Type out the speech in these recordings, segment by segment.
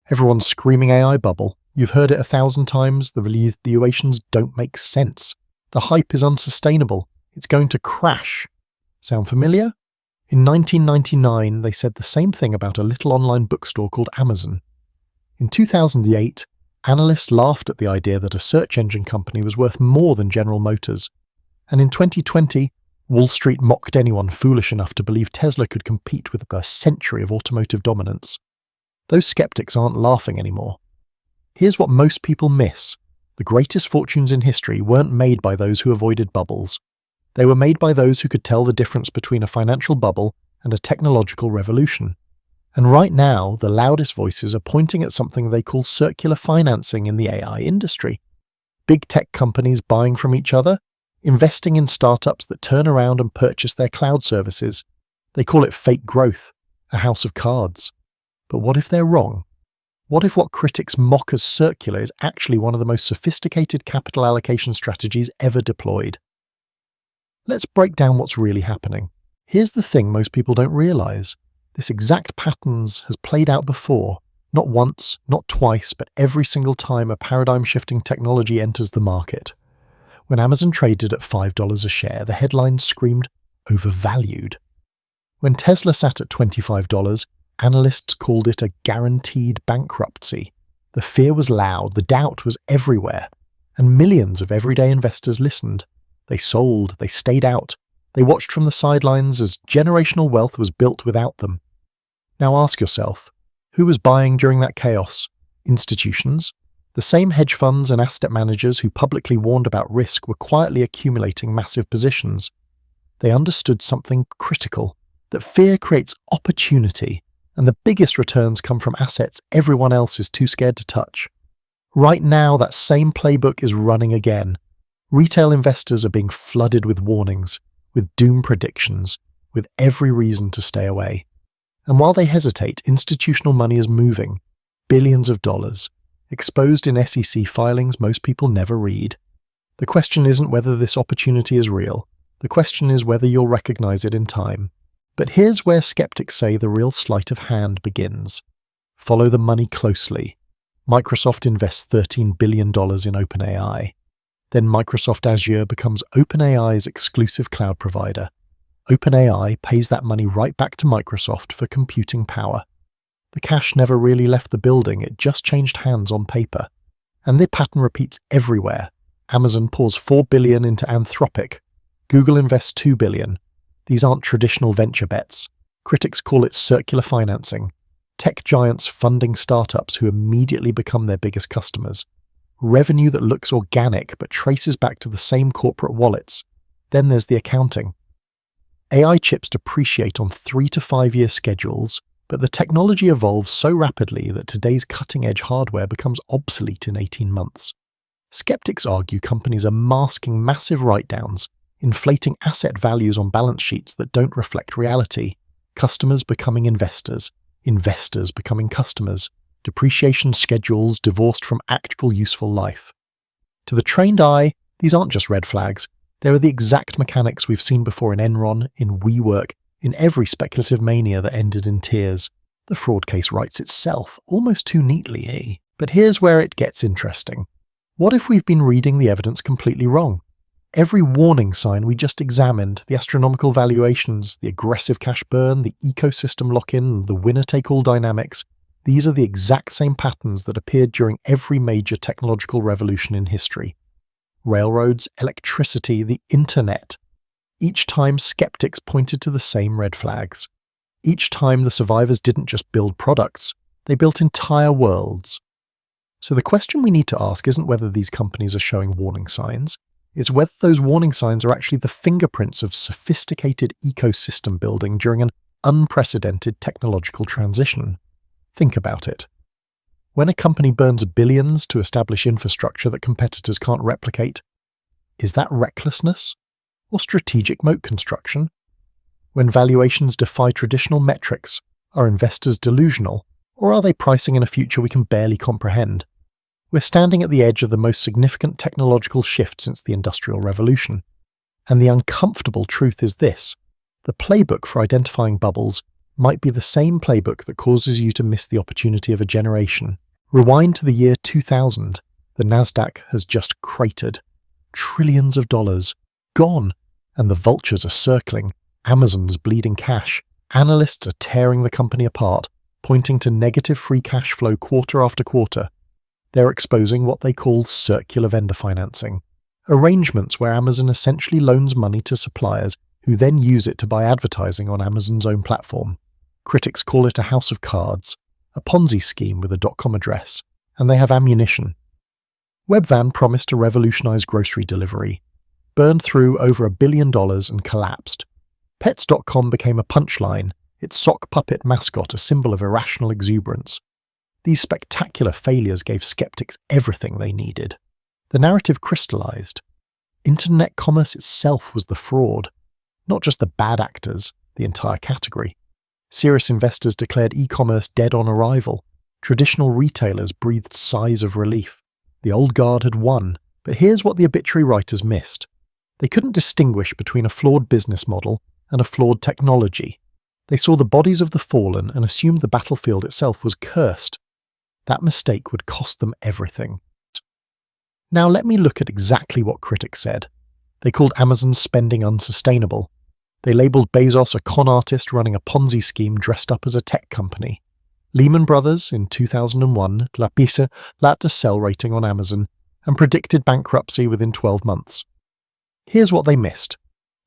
Everyone's screaming AI bubble. You've heard it 1,000 times. The valuations don't make sense. The hype is unsustainable. It's going to crash. Sound familiar? In 1999, they said the same thing about a little online bookstore called Amazon. In 2008, analysts laughed at the idea that a search engine company was worth more than General Motors. And in 2020, Wall Street mocked anyone foolish enough to believe Tesla could compete with a century of automotive dominance. Those skeptics aren't laughing anymore. Here's what most people miss. The greatest fortunes in history weren't made by those who avoided bubbles. They were made by those who could tell the difference between a financial bubble and a technological revolution. And right now, the loudest voices are pointing at something they call circular financing in the AI industry. Big tech companies buying from each other, investing in startups that turn around and purchase their cloud services. They call it fake growth, a house of cards. But what if they're wrong? What if what critics mock as circular is actually one of the most sophisticated capital allocation strategies ever deployed? Let's break down what's really happening. Here's the thing most people don't realize. This exact pattern has played out before, not once, not twice, but every single time a paradigm-shifting technology enters the market. When Amazon traded at $5 a share, the headlines screamed, overvalued. When Tesla sat at $25, analysts called it a guaranteed bankruptcy. The fear was loud, the doubt was everywhere, and millions of everyday investors listened. They sold, they stayed out, they watched from the sidelines as generational wealth was built without them. Now ask yourself, who was buying during that chaos? Institutions? The same hedge funds and asset managers who publicly warned about risk were quietly accumulating massive positions. They understood something critical, that fear creates opportunity, and the biggest returns come from assets everyone else is too scared to touch. Right now, that same playbook is running again. Retail investors are being flooded with warnings, with doom predictions, with every reason to stay away. And while they hesitate, institutional money is moving, billions of dollars, exposed in SEC filings most people never read. The question isn't whether this opportunity is real. The question is whether you'll recognize it in time. But here's where skeptics say the real sleight of hand begins. Follow the money closely. Microsoft invests $13 billion in OpenAI. Then Microsoft Azure becomes OpenAI's exclusive cloud provider. OpenAI pays that money right back to Microsoft for computing power. The cash never really left the building, it just changed hands on paper. And the pattern repeats everywhere. Amazon pours $4 billion into Anthropic. Google invests $2 billion. These aren't traditional venture bets. Critics call it circular financing. Tech giants funding startups who immediately become their biggest customers. Revenue that looks organic but traces back to the same corporate wallets. Then there's the accounting. AI chips depreciate on 3 to 5 year schedules, but the technology evolves so rapidly that today's cutting-edge hardware becomes obsolete in 18 months. Skeptics argue companies are masking massive write-downs, inflating asset values on balance sheets that don't reflect reality, customers becoming investors, investors becoming customers, depreciation schedules divorced from actual useful life. To the trained eye, these aren't just red flags. They are the exact mechanics we've seen before in Enron, in WeWork, in every speculative mania that ended in tears. The fraud case writes itself, almost too neatly, eh? But here's where it gets interesting. What if we've been reading the evidence completely wrong? Every warning sign we just examined, the astronomical valuations, the aggressive cash burn, the ecosystem lock-in, the winner-take-all dynamics, these are the exact same patterns that appeared during every major technological revolution in history. Railroads, electricity, the internet. Each time skeptics pointed to the same red flags. Each time the survivors didn't just build products, they built entire worlds. So the question we need to ask isn't whether these companies are showing warning signs, it's whether those warning signs are actually the fingerprints of sophisticated ecosystem building during an unprecedented technological transition. Think about it. When a company burns billions to establish infrastructure that competitors can't replicate, is that recklessness or strategic moat construction? When valuations defy traditional metrics, are investors delusional, or are they pricing in a future we can barely comprehend? We're standing at the edge of the most significant technological shift since the Industrial Revolution. And the uncomfortable truth is this: the playbook for identifying bubbles might be the same playbook that causes you to miss the opportunity of a generation. Rewind to the year 2000. The Nasdaq has just cratered. Trillions of dollars gone, and the vultures are circling. Amazon's bleeding cash. Analysts are tearing the company apart, pointing to negative free cash flow quarter after quarter. They're exposing what they call circular vendor financing, arrangements where Amazon essentially loans money to suppliers who then use it to buy advertising on Amazon's own platform. Critics call it a house of cards, a Ponzi scheme with a .com address, and they have ammunition. Webvan promised to revolutionize grocery delivery, burned through over $1 billion and collapsed. Pets.com became a punchline, its sock puppet mascot a symbol of irrational exuberance. These spectacular failures gave skeptics everything they needed. The narrative crystallized. Internet commerce itself was the fraud, not just the bad actors, the entire category. Serious investors declared e-commerce dead on arrival. Traditional retailers breathed sighs of relief. The old guard had won, but here's what the obituary writers missed. They couldn't distinguish between a flawed business model and a flawed technology. They saw the bodies of the fallen and assumed the battlefield itself was cursed. That mistake would cost them everything. Now let me look at exactly what critics said. They called Amazon's spending unsustainable. They labeled Bezos a con artist running a Ponzi scheme dressed up as a tech company. Lehman Brothers, in 2001, lapped a sell rating on Amazon and predicted bankruptcy within 12 months. Here's what they missed.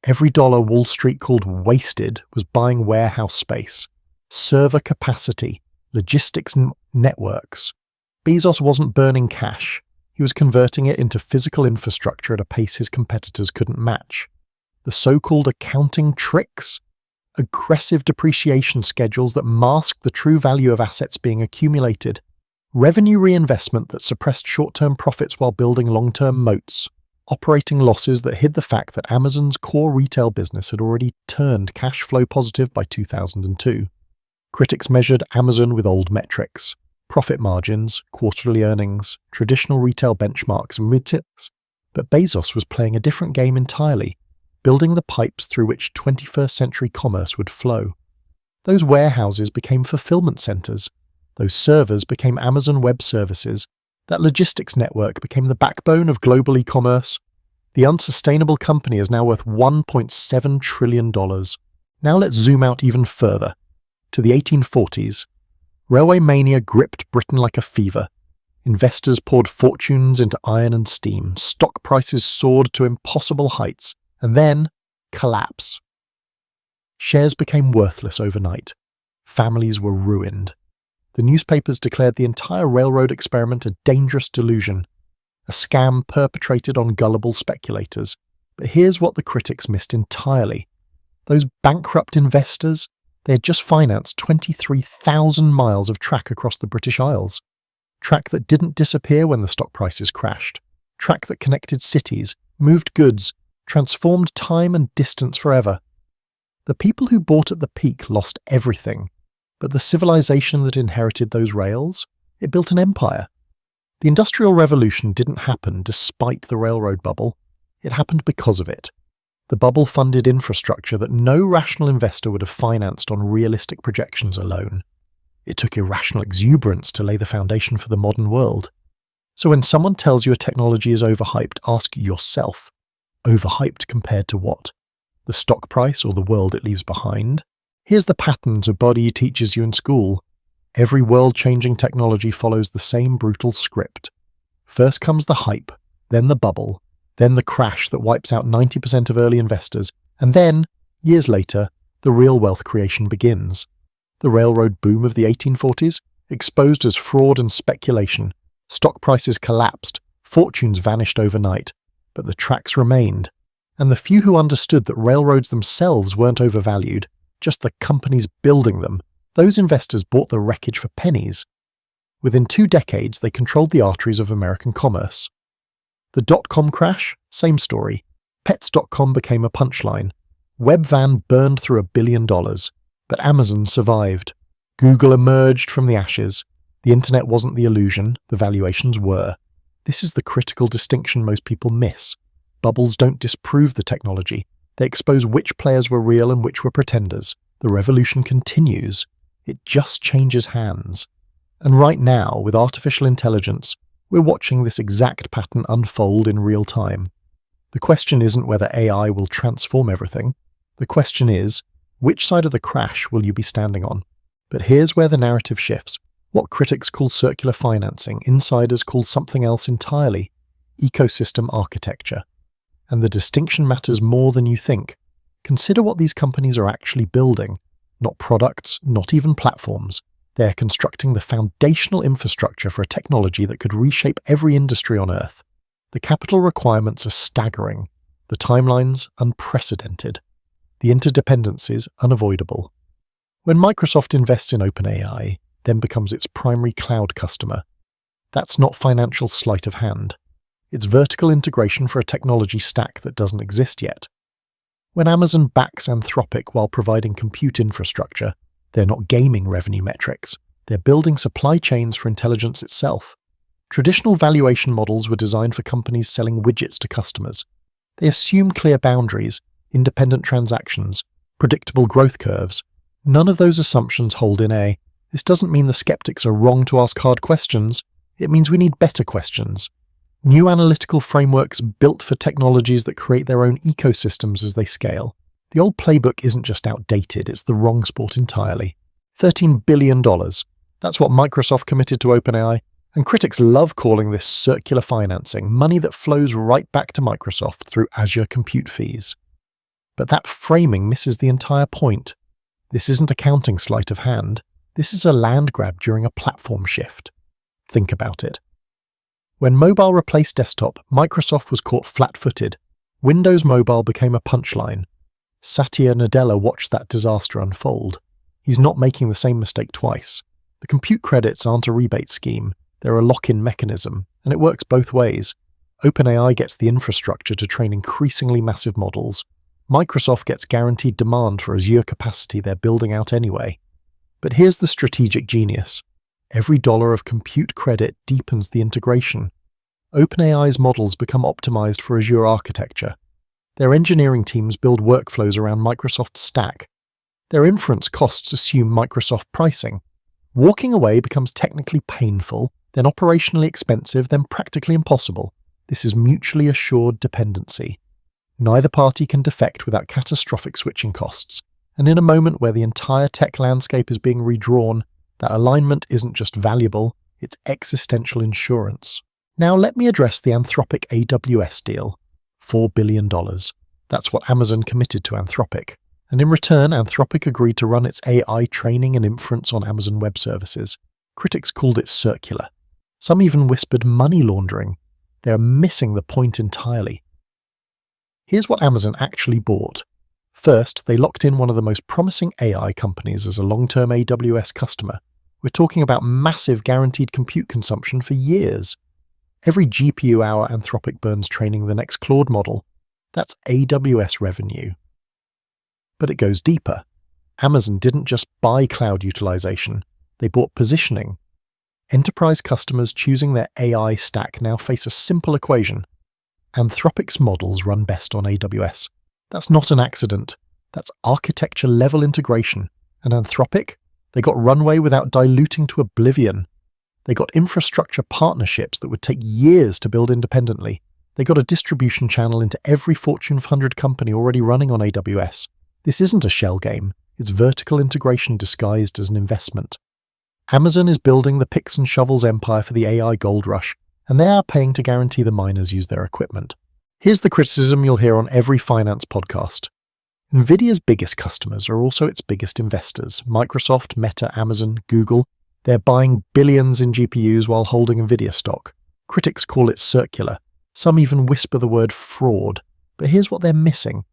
Every dollar Wall Street called wasted was buying warehouse space, server capacity, logistics networks. Bezos wasn't burning cash. He was converting it into physical infrastructure at a pace his competitors couldn't match. The so-called accounting tricks, aggressive depreciation schedules that masked the true value of assets being accumulated, revenue reinvestment that suppressed short-term profits while building long-term moats, operating losses that hid the fact that Amazon's core retail business had already turned cash flow positive by 2002. Critics measured Amazon with old metrics, profit margins, quarterly earnings, traditional retail benchmarks and mid-tips, but Bezos was playing a different game entirely, building the pipes through which 21st century commerce would flow. Those warehouses became fulfillment centers. Those servers became Amazon Web Services. That logistics network became the backbone of global e-commerce. The unsustainable company is now worth $1.7 trillion. Now let's zoom out even further. To the 1840s. Railway mania gripped Britain like a fever. Investors poured fortunes into iron and steam. Stock prices soared to impossible heights. And then, collapse. Shares became worthless overnight. Families were ruined. The newspapers declared the entire railroad experiment a dangerous delusion, a scam perpetrated on gullible speculators. But here's what the critics missed entirely. Those bankrupt investors, they had just financed 23,000 miles of track across the British Isles. Track that didn't disappear when the stock prices crashed. Track that connected cities, moved goods, transformed time and distance forever. The people who bought at the peak lost everything, but the civilization that inherited those rails, it built an empire. The Industrial Revolution didn't happen despite the railroad bubble, it happened because of it. The bubble funded infrastructure that no rational investor would have financed on realistic projections alone. It took irrational exuberance to lay the foundation for the modern world. So when someone tells you a technology is overhyped, ask yourself, overhyped compared to what? The stock price or the world it leaves behind? Here's the pattern to body teaches you in school. Every world-changing technology follows the same brutal script. First comes the hype, then the bubble, then the crash that wipes out 90% of early investors, and then, years later, the real wealth creation begins. The railroad boom of the 1840s, exposed as fraud and speculation. Stock prices collapsed, fortunes vanished overnight. But the tracks remained, and the few who understood that railroads themselves weren't overvalued, just the companies building them, those investors bought the wreckage for pennies. Within 2 decades, they controlled the arteries of American commerce. The dot-com crash? Same story. Pets.com became a punchline. Webvan burned through $1 billion, but Amazon survived. Google emerged from the ashes. The internet wasn't the illusion, the valuations were. This is the critical distinction most people miss. Bubbles don't disprove the technology. They expose which players were real and which were pretenders. The revolution continues. It just changes hands. And right now, with artificial intelligence, we're watching this exact pattern unfold in real time. The question isn't whether AI will transform everything. The question is, which side of the crash will you be standing on? But here's where the narrative shifts. What critics call circular financing, insiders call something else entirely: ecosystem architecture. And the distinction matters more than you think. Consider what these companies are actually building. Not products, not even platforms. They're constructing the foundational infrastructure for a technology that could reshape every industry on Earth. The capital requirements are staggering. The timelines unprecedented. The interdependencies unavoidable. When Microsoft invests in OpenAI, then becomes its primary cloud customer, that's not financial sleight of hand. It's vertical integration for a technology stack that doesn't exist yet. When Amazon backs Anthropic while providing compute infrastructure, they're not gaming revenue metrics. They're building supply chains for intelligence itself. Traditional valuation models were designed for companies selling widgets to customers. They assume clear boundaries, independent transactions, predictable growth curves. None of those assumptions hold in A. This doesn't mean the skeptics are wrong to ask hard questions. It means we need better questions. New analytical frameworks built for technologies that create their own ecosystems as they scale. The old playbook isn't just outdated, it's the wrong sport entirely. $13 billion. That's what Microsoft committed to OpenAI, and critics love calling this circular financing, money that flows right back to Microsoft through Azure compute fees. But that framing misses the entire point. This isn't accounting sleight of hand. This is a land grab during a platform shift. Think about it. When mobile replaced desktop, Microsoft was caught flat-footed. Windows Mobile became a punchline. Satya Nadella watched that disaster unfold. He's not making the same mistake twice. The compute credits aren't a rebate scheme. They're a lock-in mechanism, and it works both ways. OpenAI gets the infrastructure to train increasingly massive models. Microsoft gets guaranteed demand for Azure capacity they're building out anyway. But here's the strategic genius. Every dollar of compute credit deepens the integration. OpenAI's models become optimized for Azure architecture. Their engineering teams build workflows around Microsoft's stack. Their inference costs assume Microsoft pricing. Walking away becomes technically painful, then operationally expensive, then practically impossible. This is mutually assured dependency. Neither party can defect without catastrophic switching costs. And in a moment where the entire tech landscape is being redrawn, that alignment isn't just valuable, it's existential insurance. Now let me address the Anthropic AWS deal. $4 billion. That's what Amazon committed to Anthropic. And in return, Anthropic agreed to run its AI training and inference on Amazon Web Services. Critics called it circular. Some even whispered money laundering. They're missing the point entirely. Here's what Amazon actually bought. First, they locked in one of the most promising AI companies as a long-term AWS customer. We're talking about massive guaranteed compute consumption for years. Every GPU hour Anthropic burns training the next Claude model, that's AWS revenue. But it goes deeper. Amazon didn't just buy cloud utilization, they bought positioning. Enterprise customers choosing their AI stack now face a simple equation. Anthropic's models run best on AWS. That's not an accident. That's architecture-level integration. And Anthropic? They got runway without diluting to oblivion. They got infrastructure partnerships that would take years to build independently. They got a distribution channel into every Fortune 100 company already running on AWS. This isn't a shell game. It's vertical integration disguised as an investment. Amazon is building the picks and shovels empire for the AI gold rush, and they are paying to guarantee the miners use their equipment. Here's the criticism you'll hear on every finance podcast. NVIDIA's biggest customers are also its biggest investors. Microsoft, Meta, Amazon, Google. They're buying billions in GPUs while holding NVIDIA stock. Critics call it circular. Some even whisper the word fraud. But here's what they're missing.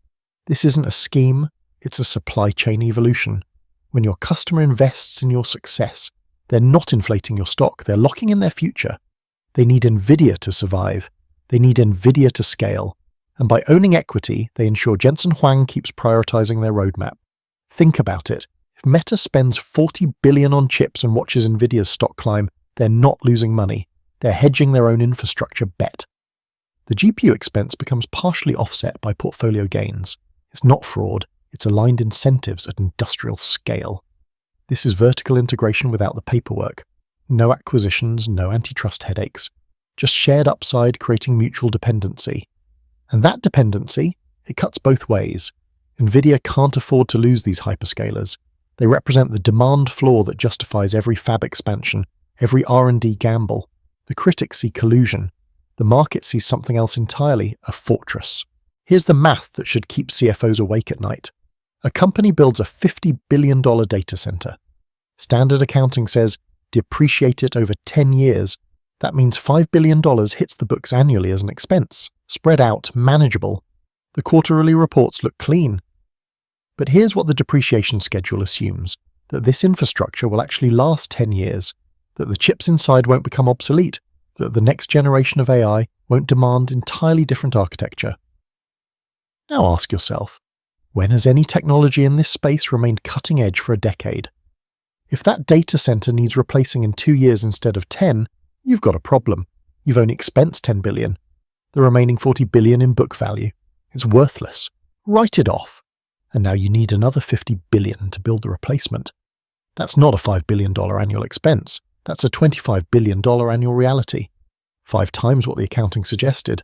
This isn't a scheme, it's a supply chain evolution. When your customer invests in your success, they're not inflating your stock, they're locking in their future. They need NVIDIA to survive. They need NVIDIA to scale. And by owning equity, they ensure Jensen Huang keeps prioritizing their roadmap. Think about it. If Meta spends $40 billion on chips and watches NVIDIA's stock climb, they're not losing money. They're hedging their own infrastructure bet. The GPU expense becomes partially offset by portfolio gains. It's not fraud. it's aligned incentives at industrial scale. This is vertical integration without the paperwork. No acquisitions, no antitrust headaches. Just shared upside creating mutual dependency. And that dependency, it cuts both ways. NVIDIA can't afford to lose these hyperscalers. They represent the demand floor that justifies every fab expansion, every R&D gamble. The critics see collusion. The market sees something else entirely, a fortress. Here's the math that should keep CFOs awake at night. A company builds a $50 billion data center. Standard accounting says depreciate it over 10 years. That means $5 billion hits the books annually as an expense, spread out, manageable. The quarterly reports look clean. But here's what the depreciation schedule assumes, that this infrastructure will actually last 10 years, that the chips inside won't become obsolete, that the next generation of AI won't demand entirely different architecture. Now ask yourself, when has any technology in this space remained cutting edge for a decade? If that data center needs replacing in 2 years instead of 10, you've got a problem. You've only expensed $10 billion. The remaining $40 billion in book value. It's worthless. Write it off. And now you need another $50 billion to build the replacement. That's not a $5 billion annual expense. That's a $25 billion annual reality. 5 times what the accounting suggested.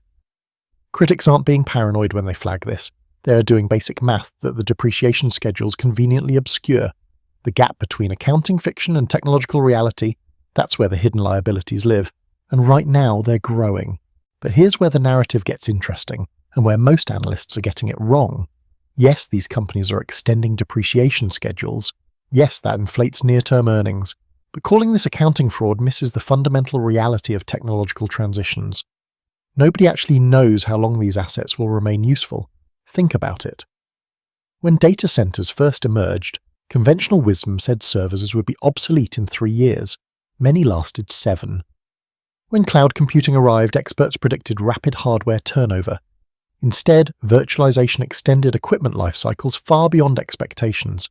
Critics aren't being paranoid when they flag this. They are doing basic math that the depreciation schedules conveniently obscure. The gap between accounting fiction and technological reality, that's where the hidden liabilities live. And right now they're growing. But here's where the narrative gets interesting, and where most analysts are getting it wrong. Yes, these companies are extending depreciation schedules. Yes, that inflates near-term earnings. But calling this accounting fraud misses the fundamental reality of technological transitions. Nobody actually knows how long these assets will remain useful. Think about it. When data centers first emerged, conventional wisdom said servers would be obsolete in 3 years. Many lasted 7. When cloud computing arrived, experts predicted rapid hardware turnover. Instead, virtualization extended equipment life cycles far beyond expectations.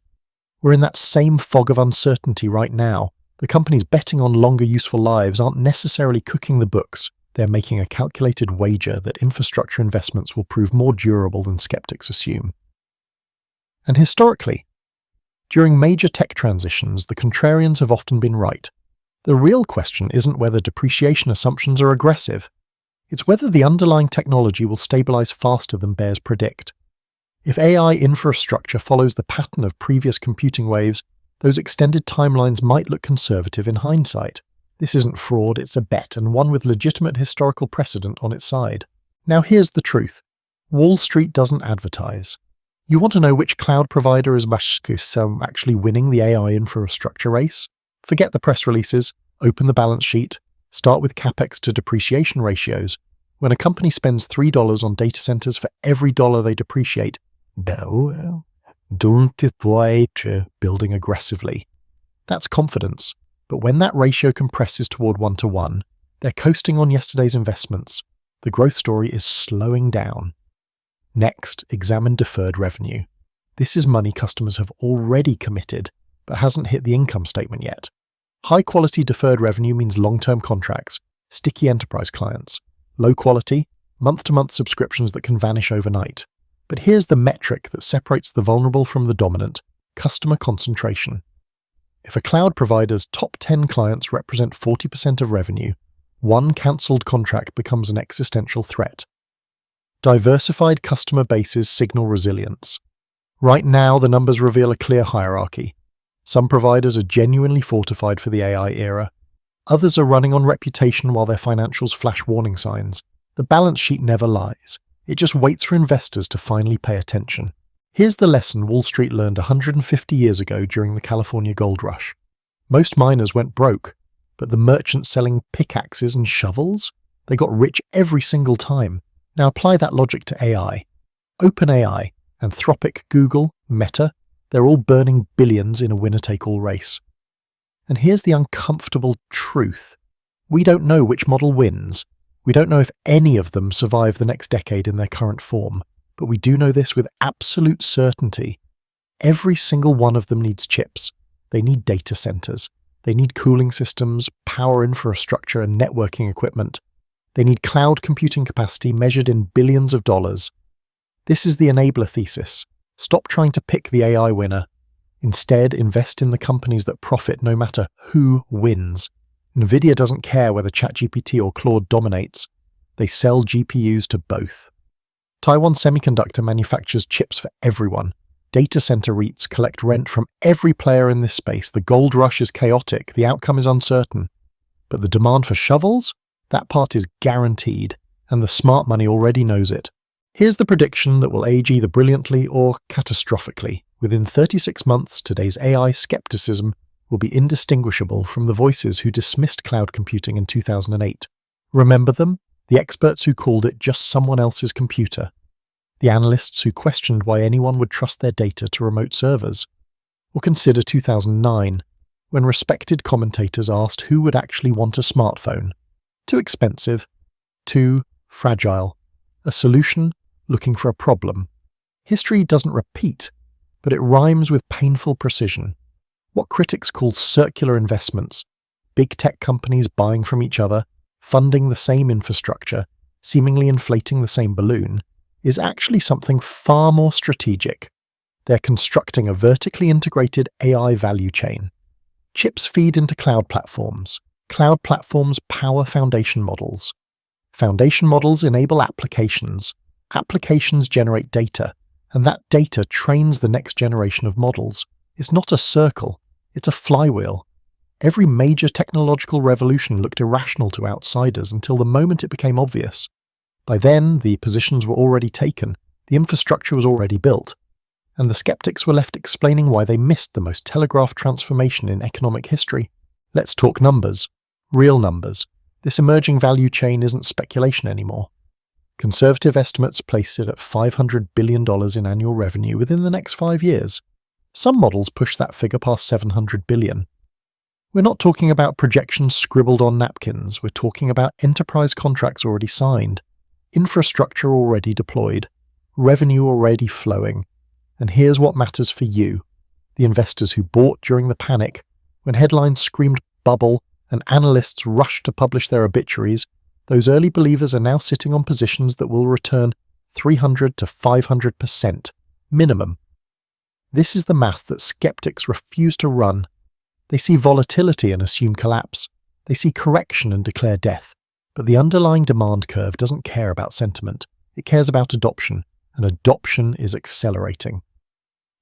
We're in that same fog of uncertainty right now. The companies betting on longer useful lives aren't necessarily cooking the books. They're making a calculated wager that infrastructure investments will prove more durable than skeptics assume. And historically, during major tech transitions, the contrarians have often been right. The real question isn't whether depreciation assumptions are aggressive. It's whether the underlying technology will stabilize faster than bears predict. If AI infrastructure follows the pattern of previous computing waves, those extended timelines might look conservative in hindsight. This isn't fraud, it's a bet, and one with legitimate historical precedent on its side. Now here's the truth. Wall Street doesn't advertise. You want to know which cloud provider is actually winning the AI infrastructure race? Forget the press releases, open the balance sheet, start with capex to depreciation ratios. When a company spends $3 on data centers for every dollar they depreciate, don't avoid building aggressively. That's confidence. But when that ratio compresses toward 1-to-1, they're coasting on yesterday's investments. The growth story is slowing down. Next, examine deferred revenue. This is money customers have already committed, but hasn't hit the income statement yet. High-quality deferred revenue means long-term contracts, sticky enterprise clients. Low-quality, month-to-month subscriptions that can vanish overnight. But here's the metric that separates the vulnerable from the dominant: customer concentration. If a cloud provider's top 10 clients represent 40% of revenue, one cancelled contract becomes an existential threat. Diversified customer bases signal resilience. Right now, the numbers reveal a clear hierarchy. Some providers are genuinely fortified for the AI era. Others are running on reputation while their financials flash warning signs. The balance sheet never lies. It just waits for investors to finally pay attention. Here's the lesson Wall Street learned 150 years ago during the California gold rush. Most miners went broke, but the merchants selling pickaxes and shovels, they got rich every single time. Now apply that logic to AI. OpenAI, Anthropic, Google, Meta, they're all burning billions in a winner-take-all race. And here's the uncomfortable truth. We don't know which model wins. We don't know if any of them survive the next decade in their current form. But we do know this with absolute certainty. Every single one of them needs chips. They need data centers. They need cooling systems, power infrastructure, and networking equipment. They need cloud computing capacity measured in billions of dollars. This is the enabler thesis. Stop trying to pick the AI winner. Instead, invest in the companies that profit no matter who wins. Nvidia doesn't care whether ChatGPT or Claude dominates. They sell GPUs to both. Taiwan Semiconductor manufactures chips for everyone. Data center REITs collect rent from every player in this space. The gold rush is chaotic. The outcome is uncertain. But the demand for shovels? That part is guaranteed, and the smart money already knows it. Here's the prediction that will age either brilliantly or catastrophically. Within 36 months, today's AI skepticism will be indistinguishable from the voices who dismissed cloud computing in 2008. Remember them? The experts who called it just someone else's computer. The analysts who questioned why anyone would trust their data to remote servers. Or consider 2009, when respected commentators asked who would actually want a smartphone. Too expensive, too fragile. A solution looking for a problem. History doesn't repeat, but it rhymes with painful precision. What critics call circular investments, big tech companies buying from each other, funding the same infrastructure, seemingly inflating the same balloon, is actually something far more strategic. They're constructing a vertically integrated AI value chain. Chips feed into cloud platforms. Cloud platforms power foundation models. Foundation models enable applications. Applications generate data, and that data trains the next generation of models. It's not a circle, it's a flywheel. Every major technological revolution looked irrational to outsiders until the moment it became obvious. By then, the positions were already taken, the infrastructure was already built, and the skeptics were left explaining why they missed the most telegraphed transformation in economic history. Let's talk numbers. Real numbers. This emerging value chain isn't speculation anymore. Conservative estimates place it at $500 billion in annual revenue within the next 5 years. Some models push that figure past $700 billion. We're not talking about projections scribbled on napkins, we're talking about enterprise contracts already signed, infrastructure already deployed, revenue already flowing. And here's what matters for you, the investors who bought during the panic, when headlines screamed bubble and analysts rushed to publish their obituaries. Those early believers are now sitting on positions that will return 300 to 500% minimum. This is the math that skeptics refuse to run. They see volatility and assume collapse. They see correction and declare death. But the underlying demand curve doesn't care about sentiment. It cares about adoption, and adoption is accelerating.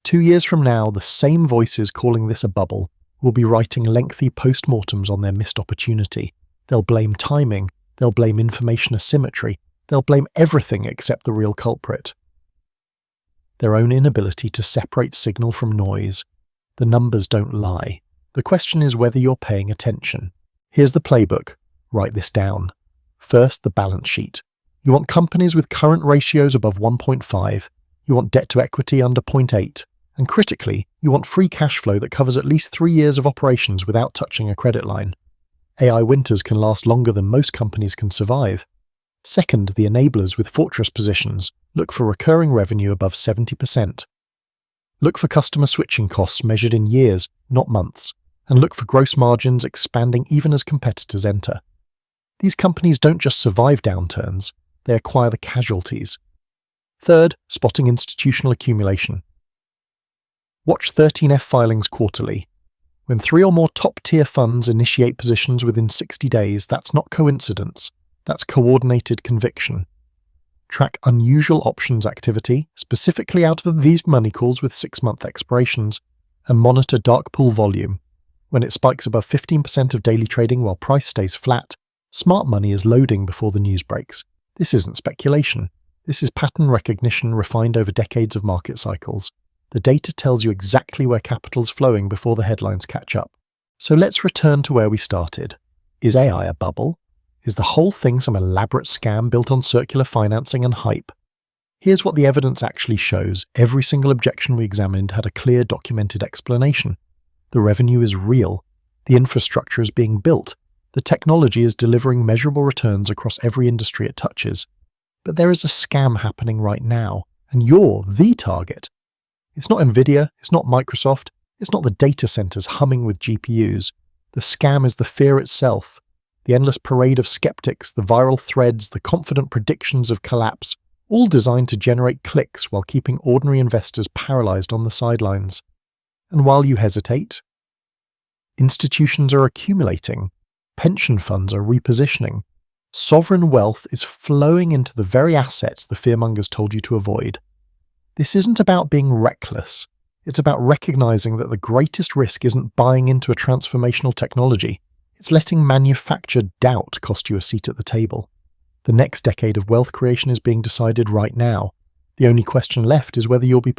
2 years from now, the same voices calling this a bubble will be writing lengthy postmortems on their missed opportunity. They'll blame timing. They'll blame information asymmetry. They'll blame everything except the real culprit. Their own inability to separate signal from noise. The numbers don't lie. The question is whether you're paying attention. Here's the playbook. Write this down. First, the balance sheet. You want companies with current ratios above 1.5. You want debt to equity under 0.8. And critically, you want free cash flow that covers at least 3 years of operations without touching a credit line. AI winters can last longer than most companies can survive. Second, the enablers with fortress positions. Look for recurring revenue above 70%. Look for customer switching costs measured in years, not months. And look for gross margins expanding even as competitors enter. These companies don't just survive downturns, they acquire the casualties. Third, spotting institutional accumulation. Watch 13F filings quarterly. When 3 or more top-tier funds initiate positions within 60 days, that's not coincidence, that's coordinated conviction. Track unusual options activity, specifically out of these money calls with 6-month expirations, and monitor dark pool volume. When it spikes above 15% of daily trading while price stays flat, smart money is loading before the news breaks. This isn't speculation. This is pattern recognition refined over decades of market cycles. The data tells you exactly where capital's flowing before the headlines catch up. So let's return to where we started. Is AI a bubble? Is the whole thing some elaborate scam built on circular financing and hype? Here's what the evidence actually shows. Every single objection we examined had a clear documented explanation. The revenue is real. The infrastructure is being built. The technology is delivering measurable returns across every industry it touches. But there is a scam happening right now, and you're the target. It's not Nvidia, it's not Microsoft, it's not the data centers humming with GPUs. The scam is the fear itself. The endless parade of skeptics, the viral threads, the confident predictions of collapse, all designed to generate clicks while keeping ordinary investors paralyzed on the sidelines. And while you hesitate, institutions are accumulating, pension funds are repositioning, sovereign wealth is flowing into the very assets the fearmongers told you to avoid. This isn't about being reckless. It's about recognizing that the greatest risk isn't buying into a transformational technology. It's letting manufactured doubt cost you a seat at the table. The next decade of wealth creation is being decided right now. The only question left is whether you'll be